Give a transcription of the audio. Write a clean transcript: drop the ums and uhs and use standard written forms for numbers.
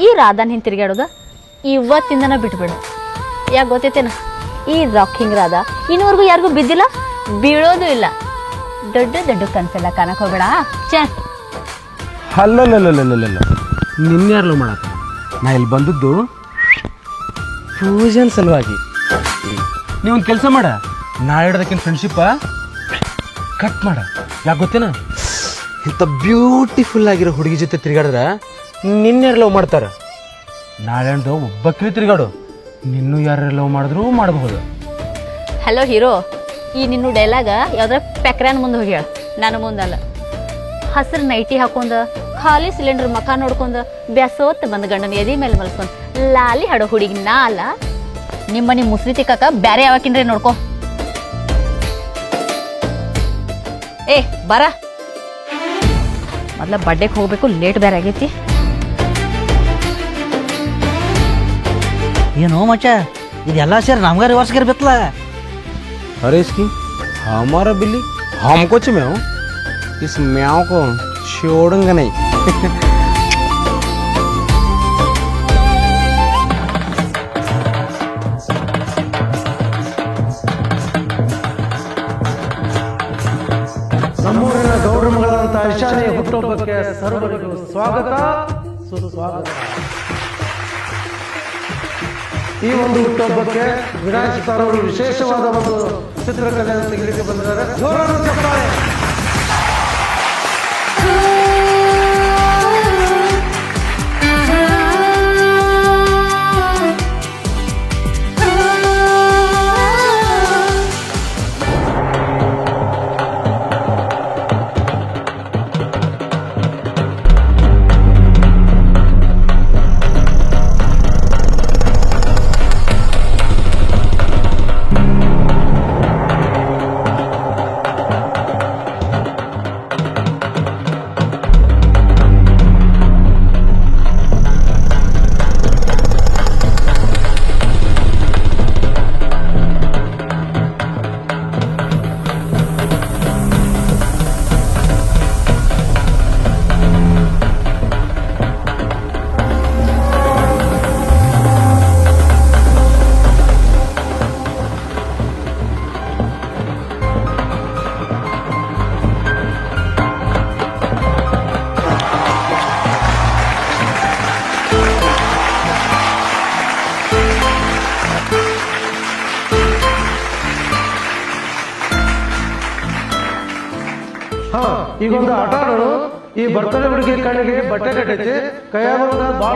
ಈ ರಾಧಾನ್ ಹಿಂಗೆ ತಿರುಗಾಡೋದು ಇವತ್ತಿಂದನ ಬಿಟ್ಬಿಡು. ಯಾಕೆ ಗೊತ್ತೈತೇನ, ಈ ರಾಕಿಂಗ್ ರಾಧಾ ಇನ್ನೂವರೆಗೂ ಯಾರಿಗೂ ಬಿದ್ದಿಲ್ಲ, ಬೀಳೋದು ಇಲ್ಲ. ದೊಡ್ಡ ದೊಡ್ಡ ಕನಸೆಲ್ಲ ಕಾಣಕ್ ಹೋಗ್ಬೇಡ. ಚ ಅಲ್ಲಲ್ಲಲ್ಲಲ್ಲಲ್ಲ, ನಿನ್ಯಾರ್ಲೋ ಮಾಡಕ್ಕ ನಾ ಇಲ್ಲಿ ಬಂದದ್ದು ಪೂಜನ್ ಸಲುವಾಗಿ. ನೀವೊಂದು ಕೆಲಸ ಮಾಡ, ನಾಳೆ ಹಿಡ್ದಕ್ಕಿನ ಫ್ರೆಂಡ್ಶಿಪ್ಪ ಕಟ್ ಮಾಡ. ಯಾಕೆ ಗೊತ್ತೇನ, ಇಂಥ ಬ್ಯೂಟಿಫುಲ್ ಆಗಿರೋ ಹುಡುಗಿ ಜೊತೆ ತಿರುಗಾಡಿದ್ರೆ ನಿನ್ಯಾರು ಲವ್ ಮಾಡ್ತಾರ. ನಾಳೆ ಹಿಡ್ದು ಒಬ್ಬಕ್ಕೇ ತಿರುಗಾಡು, ನಿನ್ನೂ ಯಾರು ಲವ್ ಮಾಡಿದ್ರೂ ಮಾಡಬಹುದು. ಹಲೋ ಹೀರೋ, ಈ ನಿನ್ನ ಡೈಲಾಗ ಯಾವ್ದಾರ ಪೆಕ್ರಾನ್ ಮುಂದೆ ಹೋಗಿ ಹೇಳ, ನಾನು ಮುಂದಲ್ಲ. ಹಸಿರು ನೈಟಿ ಹಾಕೊಂಡ ಖಾಲಿ ಸಿಲಿಂಡರ್ ಮಕ ನೋಡ್ಕೊಂಡ ಬ್ಯಾಸೋತ್ ಬಂದ ಗಂಡನ ಎದಿ ಮೇಲೆ ಮಲ್ಸ್ಕೊಂಡ್ ಲಾಲಿ ಹಾಡೋ ಹುಡುಗಿ ನಾ ಅಲ್ಲ. ನಿಮ್ಮನೆ ಮುಸ್ರಿ ತಿಕ್ಕಾಕ ಬ್ಯಾರೆ ಯಾವಕಿನ್ರಿ ನೋಡ್ಕೊ. ಏ ಬರ, ಮೊದ್ಲ ಬಡ್ಡೆಗೆ ಹೋಗ್ಬೇಕು, ಲೇಟ್ ಬೇರೆ ಆಗೈತಿ. ಏನು ಮಚ್ಚ, ಇದೆಲ್ಲ ಸೇರಿ ನಮ್ಗೆ ರಿವರ್ಸ್ಗೆ ಇರ್ಬೇಕಲ್ಲ. अरे इसकी हमारा बिल्ली हमको च म्याओ, इस म्याओ को छोड़ूंगा नहीं. ನಮ್ಮೂರಿನ ಗೌಡ್ರ ಮಗಳಂತ ಐಶಾನಿ ಹುಟ್ಟುಹಬ್ಬಕ್ಕೆ ಸರ್ವರಿಗೂ ಸ್ವಾಗತ ಸುಸ್ವಾಗತ. ಈ ಒಂದು ಹುಟ್ಟುಹಬ್ಬಕ್ಕೆ ವಿನಾಯಕ್ ಸರ್ ಅವರು ವಿಶೇಷವಾದ ಒಂದು ಚಿತ್ರಕಲೆಯನ್ನು ತೆಗೆಲಿಕ್ಕೆ ಬಂದಿದ್ದಾರೆ. ಜೋರಾದ ಚಪ್ಪಾಳೆ. ಈಗೊಂದು ಆಟ ಆಡೋಣ. ಈ ಬರ್ತಡೇ ಹುಡುಗಿ ಕಣ್ಣಿಗೆ ಬಟ್ಟೆ ಕಟ್ಟೈತಿ, ಕೈಯಾಗ ಬಾಳ